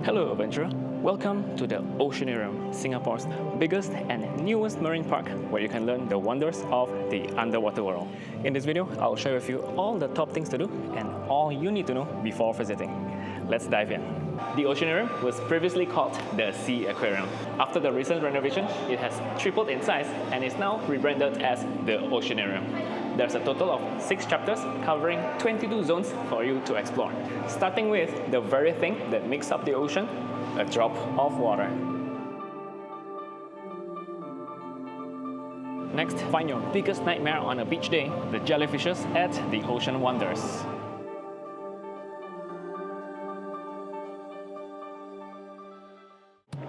Hello adventurer, welcome to the Oceanarium, Singapore's biggest and newest marine park where you can learn the wonders of the underwater world. In this video, I'll share with you all the top things to do and all you need to know before visiting. Let's dive in. The Oceanarium was previously called the Sea Aquarium. After the recent renovation, it has tripled in size and is now rebranded as the Oceanarium. There's a total of 6 chapters covering 22 zones for you to explore, starting with the very thing that makes up the ocean, a drop of water. Next, find your biggest nightmare on a beach day, the jellyfishes at the Ocean Wonders.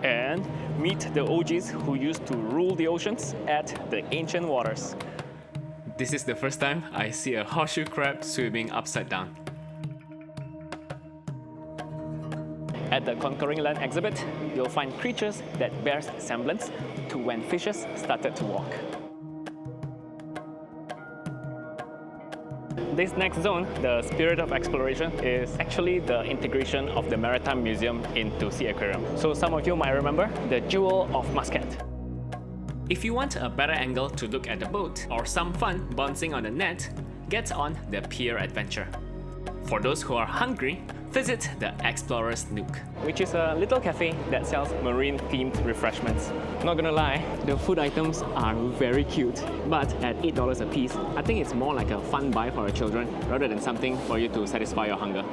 And meet the OGs who used to rule the oceans at the ancient waters. This is the first time I see a horseshoe crab swimming upside down. At the Conquering Land exhibit, you'll find creatures that bear semblance to when fishes started to walk. This next zone, the Spirit of Exploration, is actually the integration of the Maritime Museum into Sea Aquarium. So some of you might remember the Jewel of Muscat. If you want a better angle to look at the boat or some fun bouncing on the net, get on the Pier Adventure. For those who are hungry, visit the Explorer's Nook, which is a little cafe that sells marine-themed refreshments. Not gonna lie, the food items are very cute, but at $8 a piece, I think it's more like a fun buy for your children rather than something for you to satisfy your hunger.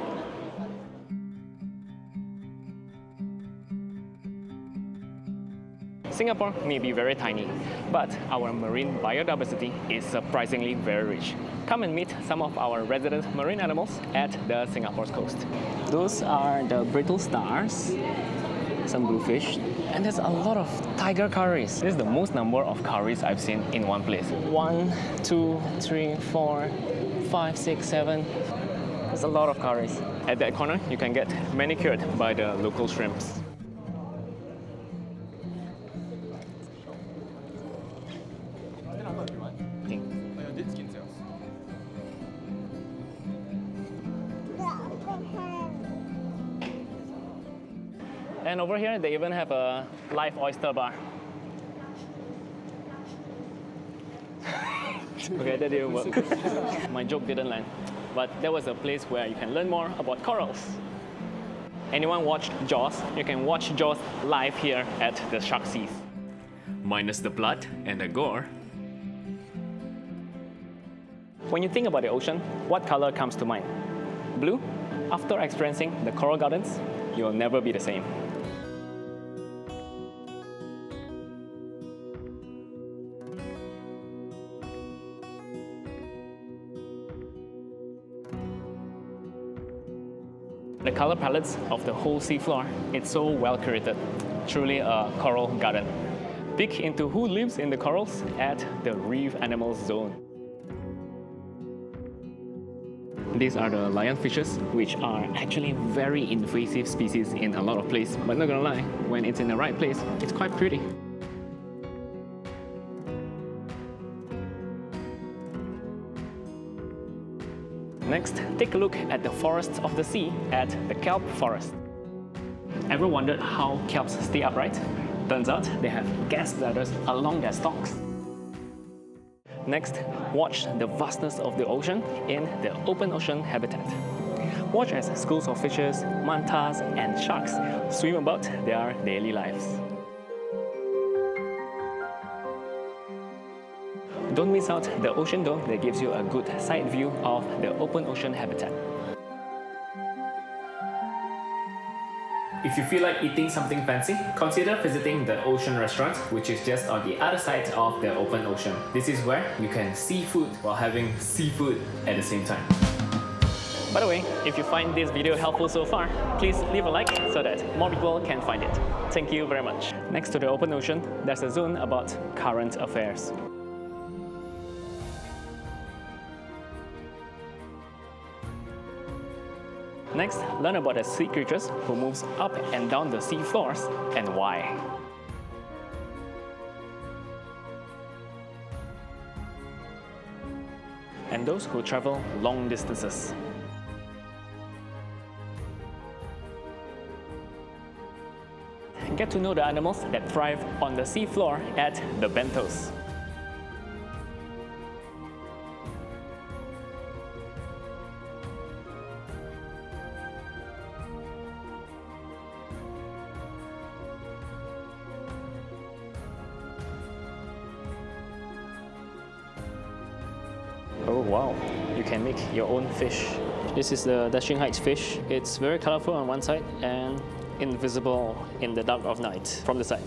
Singapore may be very tiny, but our marine biodiversity is surprisingly very rich. Come and meet some of our resident marine animals at the Singapore's coast. Those are the brittle stars, some bluefish, and there's a lot of tiger curries. This is the most number of curries I've seen in one place. 1, 2, 3, 4, 5, 6, 7. There's a lot of curries. At that corner, you can get manicured by the local shrimps. And over here, they even have a live oyster bar. Okay, that didn't work. My joke didn't land. But that was a place where you can learn more about corals. Anyone watched Jaws? You can watch Jaws live here at the Shark Seas. Minus the blood and the gore. When you think about the ocean, what color comes to mind? Blue? After experiencing the coral gardens, you'll never be the same. The color palettes of the whole seafloor, it's so well curated. Truly a coral garden. Peek into who lives in the corals at the Reef Animals Zone. These are the lionfishes, which are actually very invasive species in a lot of places. But not gonna lie, when it's in the right place, it's quite pretty. Next, take a look at the forests of the sea at the Kelp forest. Ever wondered how kelps stay upright? Turns out they have gas bladders along their stalks. Next, watch the vastness of the ocean in the open ocean habitat. Watch as schools of fishes, mantas, and sharks swim about their daily lives. Don't miss out the ocean dome that gives you a good side view of the open ocean habitat. If you feel like eating something fancy, consider visiting the Ocean Restaurant, which is just on the other side of the open ocean. This is where you can see food while having seafood at the same time. By the way, if you find this video helpful so far, please leave a like so that more people can find it. Thank you very much. Next to the open ocean, there's a zone about current affairs. Next, learn about the sea creatures who moves up and down the sea floors and why. And those who travel long distances. get to know the animals that thrive on the seafloor at the Benthos. Oh wow, you can make your own fish. This is the DashingHeights fish. It's very colorful on one side and invisible in the dark of night from the side.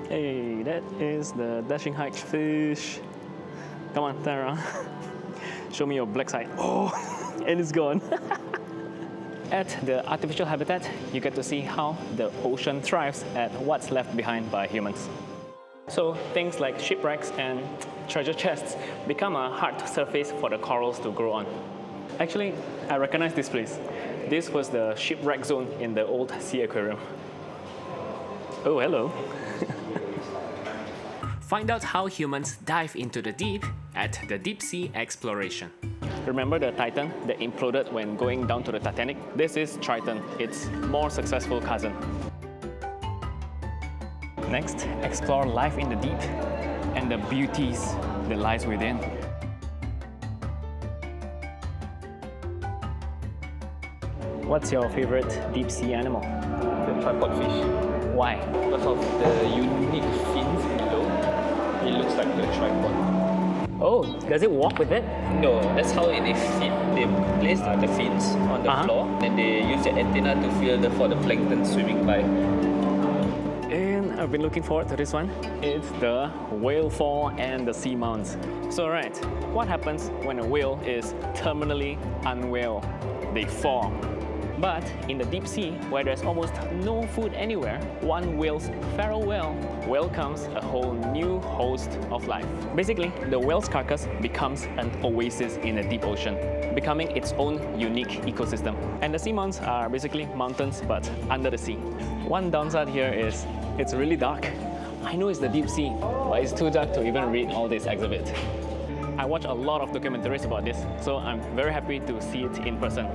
Hey, that is the DashingHeights fish. Come on, turn around. Show me your black side. Oh, and it's gone. At the artificial habitat, you get to see how the ocean thrives at what's left behind by humans. So things like shipwrecks and treasure chests become a hard surface for the corals to grow on. Actually, I recognize this place. This was the shipwreck zone in the old sea aquarium. Oh, hello. Find out how humans dive into the deep at the Deep Sea Exploration. Remember the Titan that imploded when going down to the Titanic? This is Triton, its more successful cousin. Next, explore life in the deep and the beauties that lies within. What's your favorite deep sea animal? The tripod fish. Why? Because of the unique fins below, it looks like a tripod. Oh, does it walk with it? No, that's how they feed. They place the fins on the floor, and they use the antenna to feel for the plankton swimming by. And I've been looking forward to this one. It's the whale fall and the seamounts. So right, what happens when a whale is terminally unwell? They fall. But in the deep sea, where there's almost no food anywhere, one whale's feral whale welcomes a whole new host of life. Basically, the whale's carcass becomes an oasis in the deep ocean, becoming its own unique ecosystem. And the seamounts are basically mountains, but under the sea. One downside here is it's really dark. I know it's the deep sea, but it's too dark to even read all this exhibit. I watch a lot of documentaries about this, so I'm very happy to see it in person.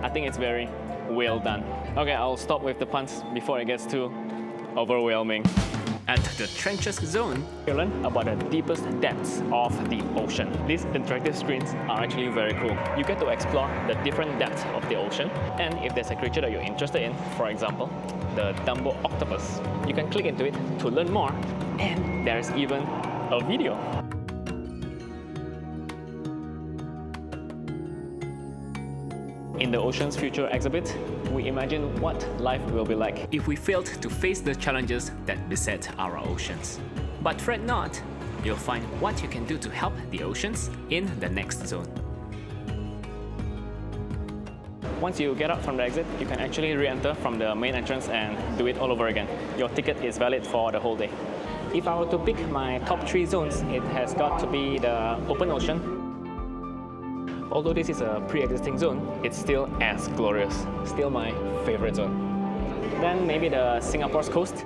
I think it's very well done. Okay, I'll stop with the puns before it gets too overwhelming. At the Trenches Zone, You learn about the deepest depths of the ocean. These interactive screens are actually very cool. You get to explore the different depths of the ocean, and if there's a creature that you're interested in, for example, the Dumbo octopus, you can click into it to learn more, and there's even a video. In the Ocean's Future exhibit, we imagine what life will be like if we failed to face the challenges that beset our oceans. But fret not, you'll find what you can do to help the oceans in the next zone. Once you get out from the exit, you can actually re-enter from the main entrance and do it all over again. Your ticket is valid for the whole day. If I were to pick my top 3 zones, it has got to be the open ocean. Although this is a pre-existing zone, it's still as glorious. Still my favorite zone. Then maybe the Singapore's coast.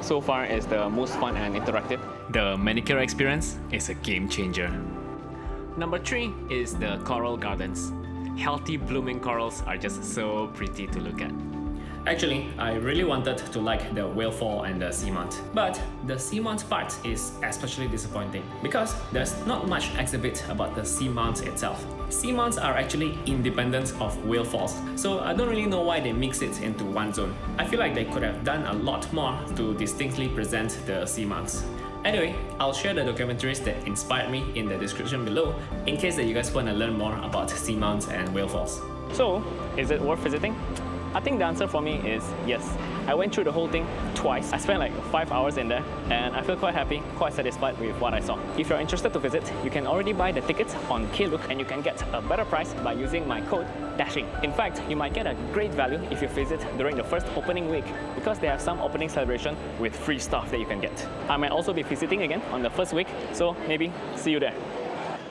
So far is the most fun and interactive. The manicure experience is a game changer. Number 3 is the coral gardens. Healthy blooming corals are just so pretty to look at. Actually, I really wanted to like the whale fall and the seamount. But the seamount part is especially disappointing because there's not much exhibit about the seamount itself. Seamounts are actually independent of whale falls, so I don't really know why they mix it into one zone. I feel like they could have done a lot more to distinctly present the seamounts. Anyway, I'll share the documentaries that inspired me in the description below in case that you guys want to learn more about seamounts and whale falls. So, is it worth visiting? I think the answer for me is yes. I went through the whole thing twice. I spent like 5 hours in there and I feel quite happy, quite satisfied with what I saw. If you're interested to visit, you can already buy the tickets on Klook and you can get a better price by using my code DASHING. In fact, you might get a great value if you visit during the first opening week because they have some opening celebration with free stuff that you can get. I might also be visiting again on the first week, so maybe see you there.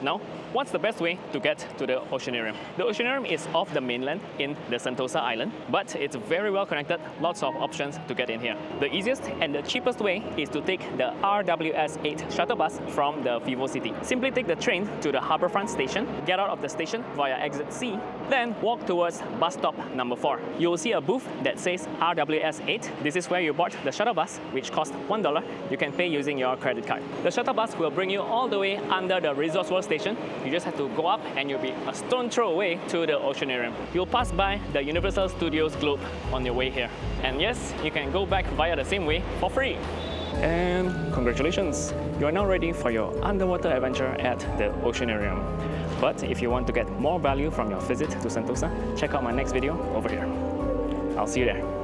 Now, What's the best way to get to the Oceanarium? The Oceanarium is off the mainland in the Sentosa island, but it's very well connected, lots of options to get in here. The easiest and the cheapest way is to take the RWS8 shuttle bus from the Vivo City. Simply take the train to the Harbourfront station, get out of the station via exit C, then walk towards bus stop number 4. You will see a booth that says RWS8. This is where you board the shuttle bus, which costs $1. You can pay using your credit card. The shuttle bus will bring you all the way under the Resorts World station. You just have to go up and you'll be a stone throw away to the Oceanarium. You'll pass by the Universal Studios globe on your way here. And yes, you can go back via the same way for free. And congratulations, you are now ready for your underwater adventure at the Oceanarium. But if you want to get more value from your visit to Sentosa, check out my next video over here. I'll see you there.